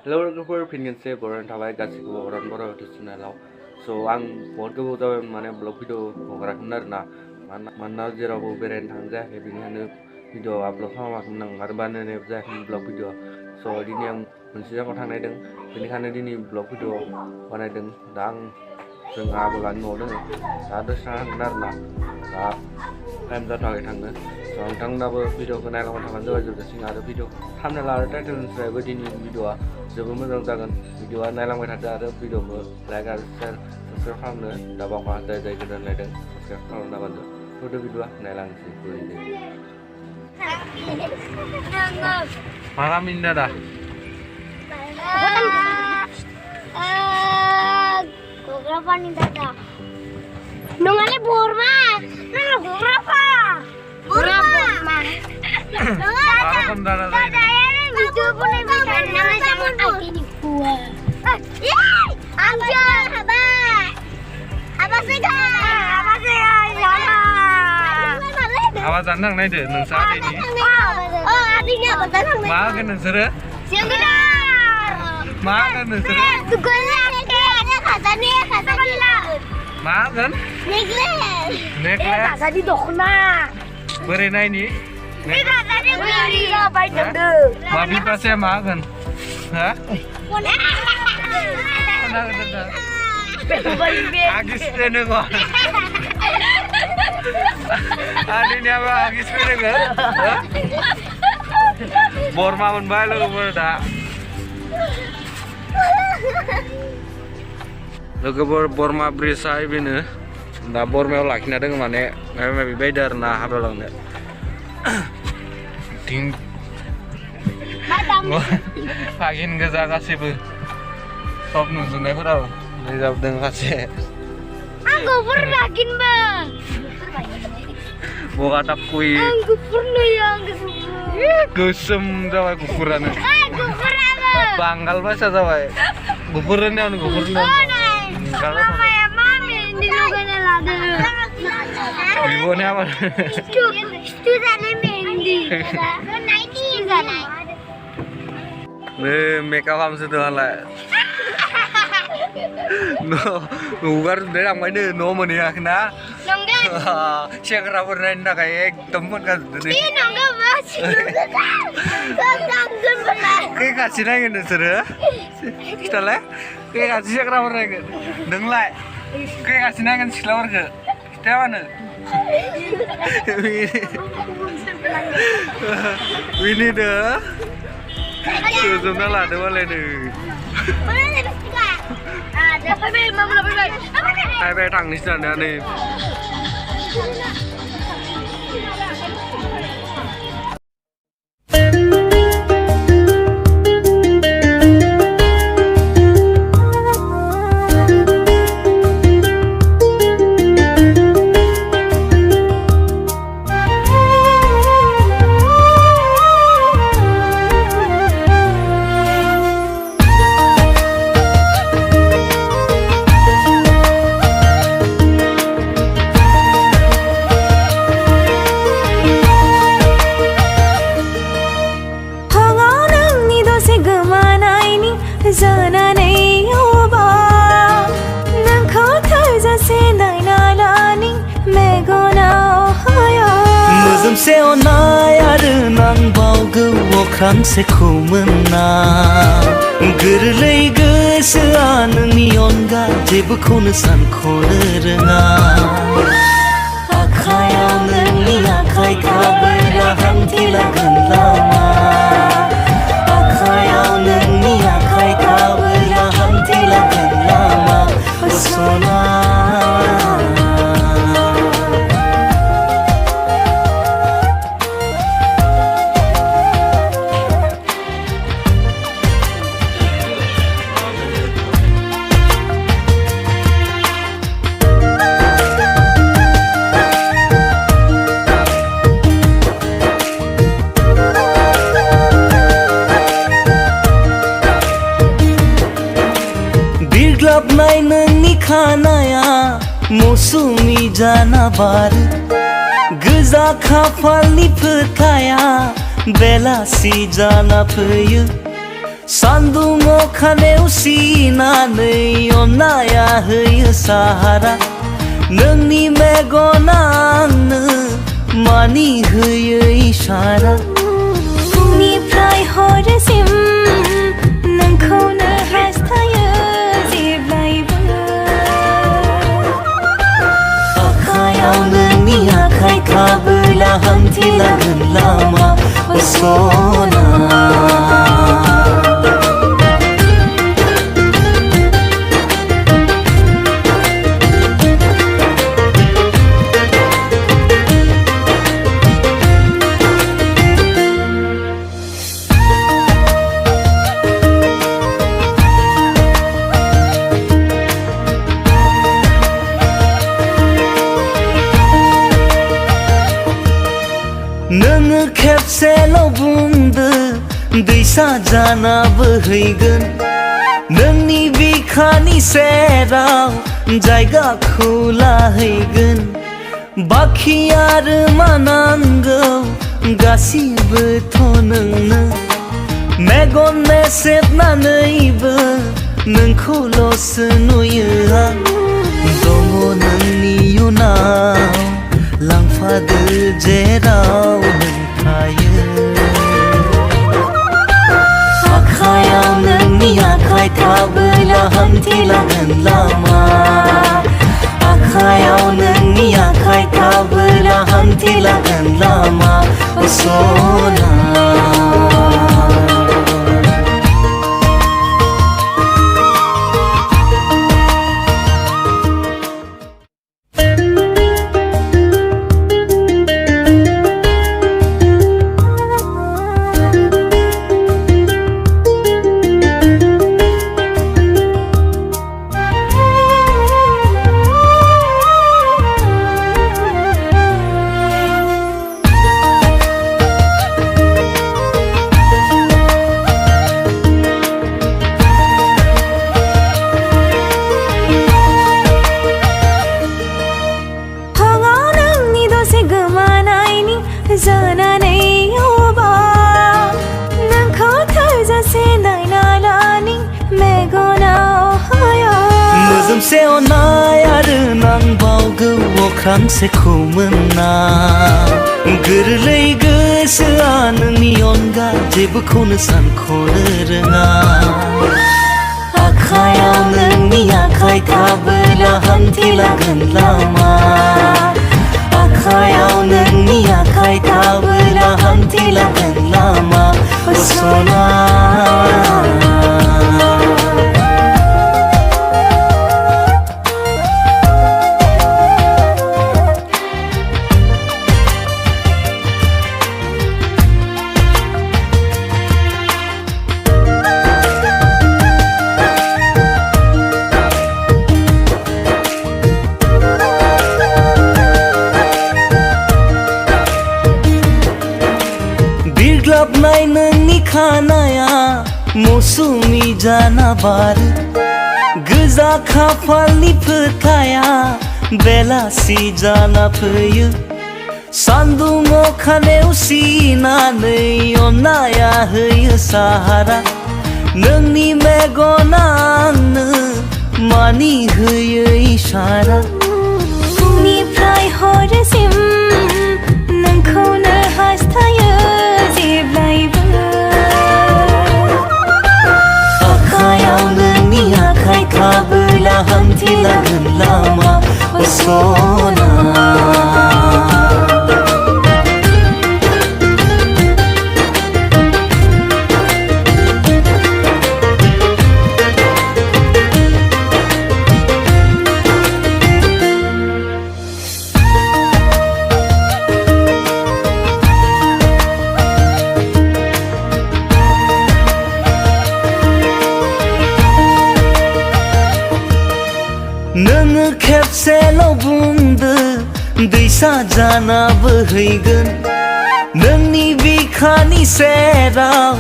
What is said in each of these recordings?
लोगोफोर फिन खनसे बरायना थाबाय गासिखौबो अरान बर' इउटुब चेनेलाव स' आं बहुत गोबाव जाबाय माने ब्लग भिडिअ हगाराखैमोन आरोना मानोना जेरावबो बेरायनो थांनाय जायाखै बेनिखायनो भिडिअ आपल'ड खालामाखैमोन आं आरो बानायनायबो जायाखैमोन ब्लग भिडिअ स' दिनै आं मोनसे जायगायाव थांनायदों बेनिखायनो दिनै ब्लग भिडिअ बानायदों दा आं जों आबोलानि न'आव दङ दा दसे थांगोन आरोना दा टाइम जाथ'वाखै थांनो स' नोंथांमोनाबो भिडिअखौ नायलांबाय थाबानो जाबाय जोबजासिम आरो भिडिअ थाम्बनेल आरो टाइटेलनिफ्रायबो दिनै भिडिअआ जोबोद मोजां जागोन भिडिअआ नायलांबाय थादो आरो भिडिअखौ लाइक आरो शेयार साबस्क्राइब खालामनो दा बावखा जाय जाय गोदान नायदों साबस्क्राइब खालामना बान्दो फटो भिडिअआ नायलांसै बोरैनो मा गामिनि दादा Gograpan dada. Nongale Borma. Nongale Gograpan. Borma. Gograpan dada. Dada ini video punya video nama sama aku di gua. Anja, apa sih kak? Apa sih ya? Apa tandang nih deh, neng saat ini? Oh, artinya apa tandang? Makan neng sere? Siang gedar. Makan neng sere? Tugasnya kata nih, kata gila. Makan? Necklace. Necklace. Kata di dokna. Berenai ini? Ini kata di beri. Baik deh. Mabi pasnya makan? Hah? Agis deh kok. Ini apa agis deh kan? Borma menbalu berda. Logo Borma Brisa ini, dah Borma lagi nada kemana? Memang beda na habelang deh. Ting. Pagin gaza kasih bu. Top nuzunnya kurang. Dijawab dengan kasih. Aku pernah gin bang. Buka tak kui. Aku pernah yang Gusem jawab guguran. Aku pernah. Banggal bahasa jawab. Guguran ya, guguran. Kalau kayak mami di logonya lada. Vivonya apa? Itu tadi Mendi. Nike enggak naik. Makeup kamu sudah lah. No, luar dari yang mana? No mana ya kena? Nongga. Siapa rapor nenda kayak temen kan? Ini nongga masih. Tanggung benar. Kayak kasih nanya nih sere. Kita lah. Kayak kasih siapa rapor nanya? Denglai. Kayak kasih nanya sih lapor ke? Kita mana? Ini dah. Susunnya lah, ada mana nih? Hai bé thằng đi sân này. Seku menang Gerlei gosoa nोंनि अनगा जेबोखौनो सानख'नो रोङा आखायाव नोंनि आखाइ थाबोला हान्थिलांगोन लामा आखायाव नोंनि आखाइ थाबोला हान्थिलांगोन लामा सना Biglabnai nोंनि खानाया मौसुमि जाना बारो गोजा खाफालनि फोथाया बेलासि जाना फैयो सान्दुं अखा नेवसिनानै अननाया होयो साहारा नोंनि मेगना आंनो मानि होयो इसारा फुंनिफ्राय हरसिम नोंखौनो हास्थायो जेब्लायबो आखायाव नोंनि आखाइ थाबोला हान्थिलांगोन लामा सना नोङो खेबसेल' बुंदो दैसा जाना बोहैगोन नोंनि बिखानि सेराव जायगाखौ लाहैगोन बाखि आरो मा नांगौ गासिबोथ' नोंनो मेगन मेसेबनानैबो नोंखौल'सो नुयो आं दङ नोंनि उनाव लांफादो जेराव नों थायो आखायाव नोंनि आखाइ थाबोला हान्थिलांगोन लामा आखायाव नोंनि आखाइ थाबोला हान्थिलांगोन लामा सना जानानै अबा नोंखौ थोजासे नायना लानि मेगनाव हाया मोजोमसे अननाय आरो नांबावगौ अख्रांसेखौ मोनना गोरलै गोसोआ नोंनि अनगा जेबोखौनो सानख'नो रोङा आखायाव नोंनि आखाइ थाबोला हान्थिलांगोन लामा आखायाव नोंनि आखाइ थाबोला हान्थिलांगोन लामा सना बिरग्लाबनाय नोंनि खानाया मौसुमि जाना बारो गोजा खाफालनि फोथाया बेलासि जाना फैयो सान्दुं अखा नेवसिनानै अननाया होयो साहारा नोंनि मेगना आंनो मानि होयो इसारा फुंनिफ्राय हरसिम नोंखौनो हास्थायो जेब्लायबो आखायाव नोंनि आखाइ थाबोला हान्थिलांगोन लामा सना नोङो खेबसेल' बुंदो दैसा जाना बोहैगोन नोंनि बिखानि सेराव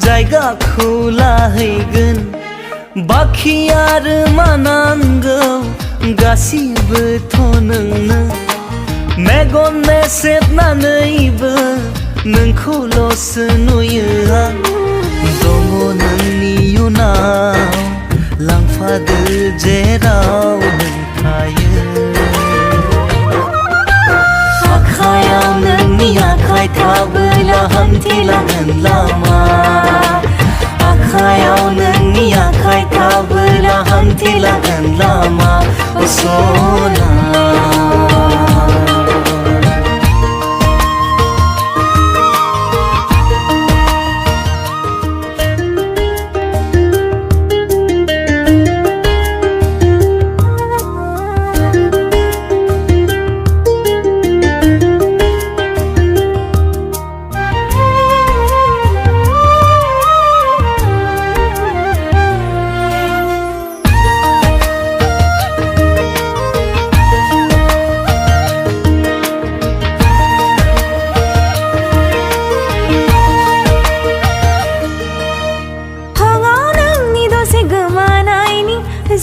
जायगाखौ लाहैगोन बाखि आरो मा नांगौ गासिबोथ' नोंनो मेगन मेसेबनानैबो नोंखौल'सो नुयो आं दङ नोंनि हान्थिलांगोन लामा आखायाव नोंनि आखाय थाबोला हान्थिलांगोन लामा सना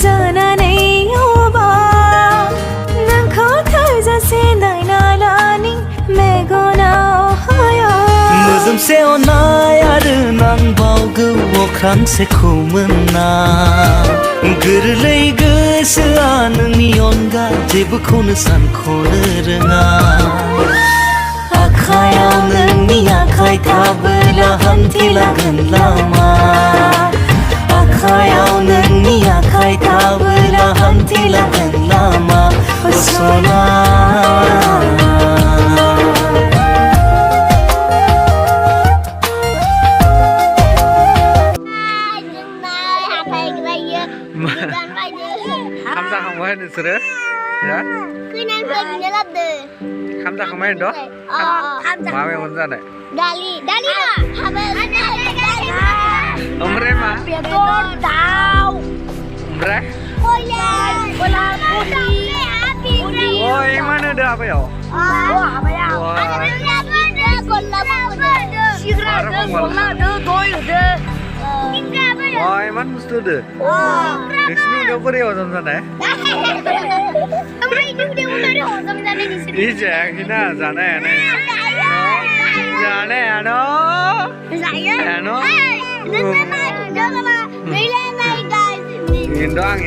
जानानै अबा नोंखौ थोजासे नायना लानि मेगनाव हाया मोजोमसे अननाय आरो नांबावगौ अख्रांसेखौ मोनना गोरलै गोसोआ नोंनि अनगा जेबोखौनो सानख'नो रोङा आखायाव नोंनि आखाय थाबोला हान्थिलांगोन लामा आखायाव नोंनि आखाय थाबोला हान्थिलांगोन लामा सना खाम जाखांबाय नोंसोरो दा फैनायनिफ्राय बिनो लाबोदो खाम जाखांबाय होनद' मा मेगन जानाय दालि ना ओमफ्राय मा बेदर दाउ ओमफ्राय बयलार पुरि अ इमान होदो आबायाव अ इमान बुस्थु होदो नोंसिनि उदैयाव बोरै हजम जानाय इ जायाखैना जानायानो जानायानो खिन्थु आं